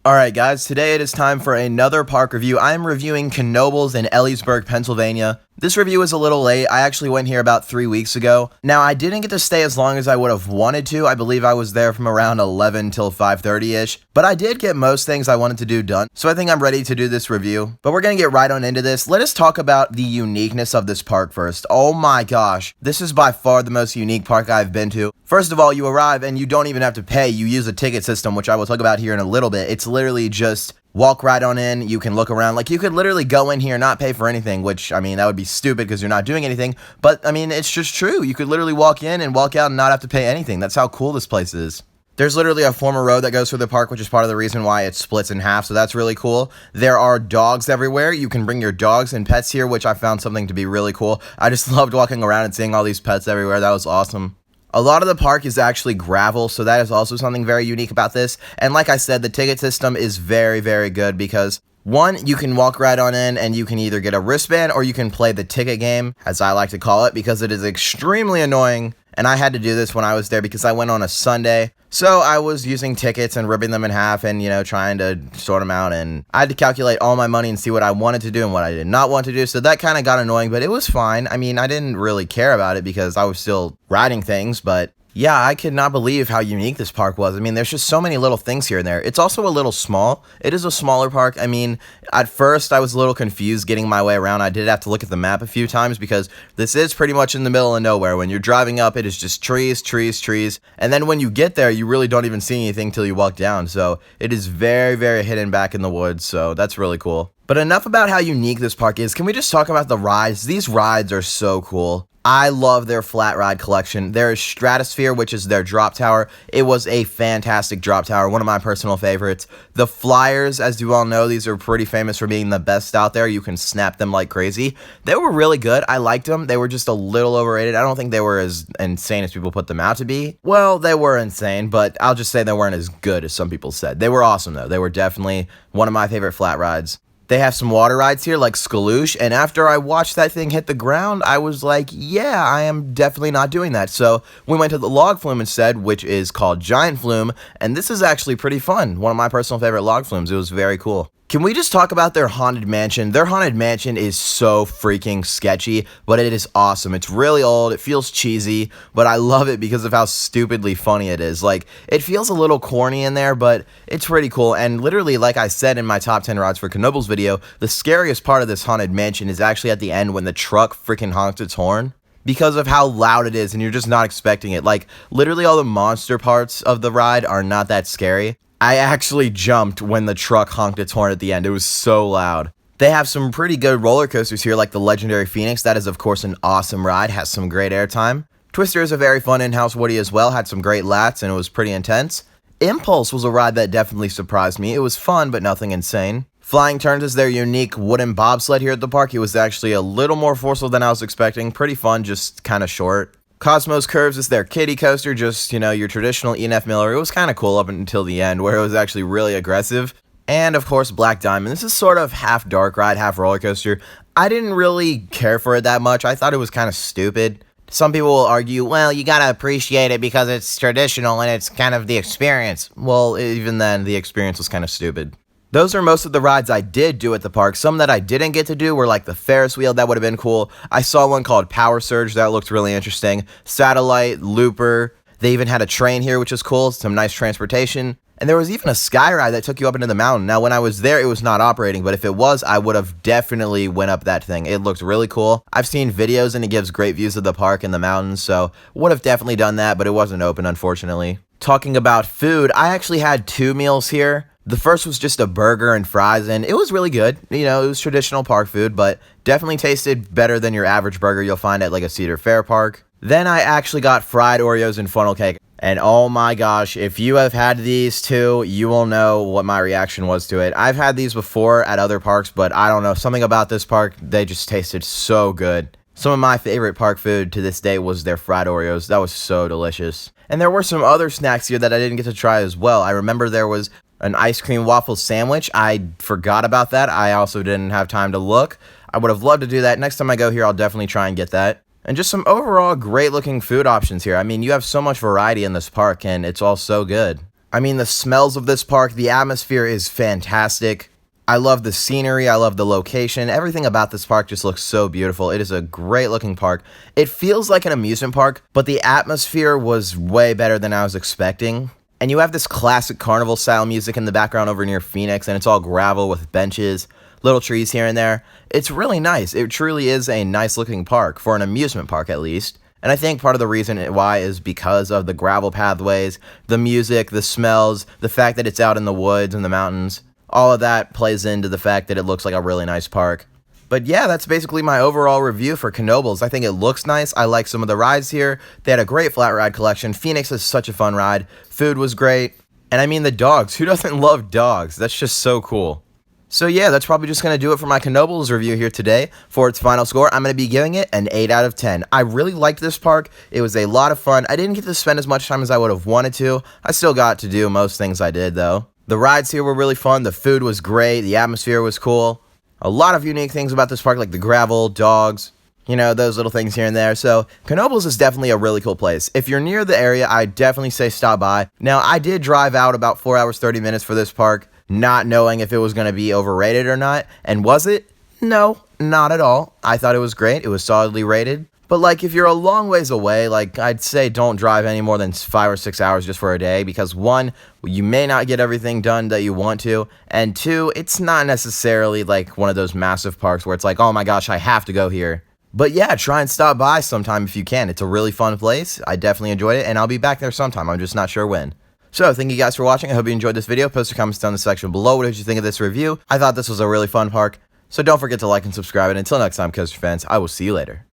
Alright guys, today it is time for another park review. I am reviewing Knoebels in Elysburg, Pennsylvania. This review is a little late. I actually went here about 3 weeks ago. Now, I didn't get to stay as long as I would have wanted to. I believe I was there from around 11 till 5:30ish. But I did get most things I wanted to do done. So I think I'm ready to do this review. But we're going to get right on into this. Let us talk about the uniqueness of this park first. Oh my gosh. This is by far the most unique park I've been to. First of all, you arrive and you don't even have to pay. You use a ticket system, which I will talk about here in a little bit. It's literally just walk right on in. You can look around. Like, you could literally go in here and not pay for anything, which, I mean, that would be stupid because you're not doing anything. But, I mean, it's just true. You could literally walk in and walk out and not have to pay anything. That's how cool this place is. There's literally a former road that goes through the park, which is part of the reason why it splits in half, so that's really cool. There are dogs everywhere. You can bring your dogs and pets here, which I found something to be really cool. I just loved walking around and seeing all these pets everywhere. That was awesome. A lot of the park is actually gravel, so that is also something very unique about this. And like I said, the ticket system is very, very good because, one, you can walk right on in and you can either get a wristband or you can play the ticket game, as I like to call it, because it is extremely annoying. And I had to do this when I was there because I went on a Sunday. So I was using tickets and ripping them in half and, trying to sort them out. And I had to calculate all my money and see what I wanted to do and what I did not want to do. So that kind of got annoying, but it was fine. I mean, I didn't really care about it because I was still riding things, but yeah, I could not believe how unique this park was. I mean, there's just so many little things here and there. It's also a little small. It is a smaller park. I mean, at first I was a little confused getting my way around. I did have to look at the map a few times because this is pretty much in the middle of nowhere. When you're driving up, it is just trees, trees, trees. And then when you get there, you really don't even see anything till you walk down. So it is very, very hidden back in the woods. So that's really cool. But enough about how unique this park is. Can we just talk about the rides? These rides are so cool. I love their flat ride collection. There is Stratosphere, which is their drop tower. It was a fantastic drop tower, one of my personal favorites. The Flyers, as you all know, these are pretty famous for being the best out there. You can snap them like crazy. They were really good. I liked them. They were just a little overrated. I don't think they were as insane as people put them out to be. Well, they were insane, but I'll just say they weren't as good as some people said. They were awesome, though. They were definitely one of my favorite flat rides. They have some water rides here like Skaloosh, and after I watched that thing hit the ground, I was like, yeah, I am definitely not doing that. So we went to the log flume instead, which is called Giant Flume, and this is actually pretty fun. One of my personal favorite log flumes. It was very cool. Can we just talk about their Haunted Mansion? Their Haunted Mansion is so freaking sketchy, but it is awesome. It's really old, it feels cheesy, but I love it because of how stupidly funny it is. Like, it feels a little corny in there, but it's pretty cool. And literally, like I said in my top 10 rides for Knoebels video, the scariest part of this Haunted Mansion is actually at the end when the truck freaking honks its horn, because of how loud it is and you're just not expecting it. Like, literally all the monster parts of the ride are not that scary. I actually jumped when the truck honked its horn at the end. It was so loud. They have some pretty good roller coasters here, like the legendary Phoenix. That is, of course, an awesome ride. Has some great airtime. Twister is a very fun in-house Woody as well. Had some great lats, and it was pretty intense. Impulse was a ride that definitely surprised me. It was fun, but nothing insane. Flying Turns is their unique wooden bobsled here at the park. It was actually a little more forceful than I was expecting. Pretty fun, just kind of short. Cosmos Curves is their kiddie coaster, just, your traditional E&F Miller. It was kind of cool up until the end, where it was actually really aggressive. And, of course, Black Diamond. This is sort of half dark ride, half roller coaster. I didn't really care for it that much. I thought it was kind of stupid. Some people will argue, well, you gotta appreciate it because it's traditional and it's kind of the experience. Well, even then, the experience was kind of stupid. Those are most of the rides I did do at the park. Some that I didn't get to do were like the Ferris wheel. That would have been cool. I saw one called Power Surge. That looked really interesting. Satellite, Looper. They even had a train here, which is cool. Some nice transportation. And there was even a sky ride that took you up into the mountain. Now, when I was there, it was not operating. But if it was, I would have definitely went up that thing. It looked really cool. I've seen videos and it gives great views of the park and the mountains. So would have definitely done that, but it wasn't open, unfortunately. Talking about food, I actually had 2 meals here. The first was just a burger and fries, and it was really good. It was traditional park food, but definitely tasted better than your average burger you'll find at like a Cedar Fair park. Then I actually got fried Oreos and funnel cake. And oh my gosh, if you have had these too, you will know what my reaction was to it. I've had these before at other parks, but I don't know, something about this park, they just tasted so good. Some of my favorite park food to this day was their fried Oreos. That was so delicious. And there were some other snacks here that I didn't get to try as well. I remember there was an ice cream waffle sandwich. I forgot about that. I also didn't have time to look. I would have loved to do that. Next time I go here, I'll definitely try and get that. And just some overall great looking food options here. I mean, you have so much variety in this park and it's all so good. I mean, the smells of this park, the atmosphere is fantastic. I love the scenery, I love the location, everything about this park just looks so beautiful. It is a great looking park. It feels like an amusement park, but the atmosphere was way better than I was expecting. And you have this classic carnival style music in the background over near Phoenix, and it's all gravel with benches, little trees here and there. It's really nice. It truly is a nice looking park, for an amusement park at least. And I think part of the reason why is because of the gravel pathways, the music, the smells, the fact that it's out in the woods and the mountains. All of that plays into the fact that it looks like a really nice park. But yeah, that's basically my overall review for Knoebels. I think it looks nice. I like some of the rides here. They had a great flat ride collection. Phoenix is such a fun ride. Food was great. And I mean the dogs. Who doesn't love dogs? That's just so cool. So yeah, that's probably just going to do it for my Knoebels review here today. For its final score, I'm going to be giving it an 8 out of 10. I really liked this park. It was a lot of fun. I didn't get to spend as much time as I would have wanted to. I still got to do most things I did though. The rides here were really fun. The food was great. The atmosphere was cool. A lot of unique things about this park, like the gravel, dogs, you know, those little things here and there. So Knoebels is definitely a really cool place. If you're near the area, I'd definitely say stop by. Now, I did drive out about 4 hours, 30 minutes for this park, not knowing if it was going to be overrated or not. And was it? No, not at all. I thought it was great. It was solidly rated. But like, if you're a long ways away, like, I'd say don't drive any more than 5 or 6 hours just for a day, because 1, you may not get everything done that you want to, and 2, it's not necessarily like one of those massive parks where it's like, oh my gosh, I have to go here. But yeah, try and stop by sometime if you can. It's a really fun place. I definitely enjoyed it, and I'll be back there sometime. I'm just not sure when. So, thank you guys for watching. I hope you enjoyed this video. Post your comments down in the section below. What did you think of this review? I thought this was a really fun park. So don't forget to like and subscribe. And until next time, coaster fans, I will see you later.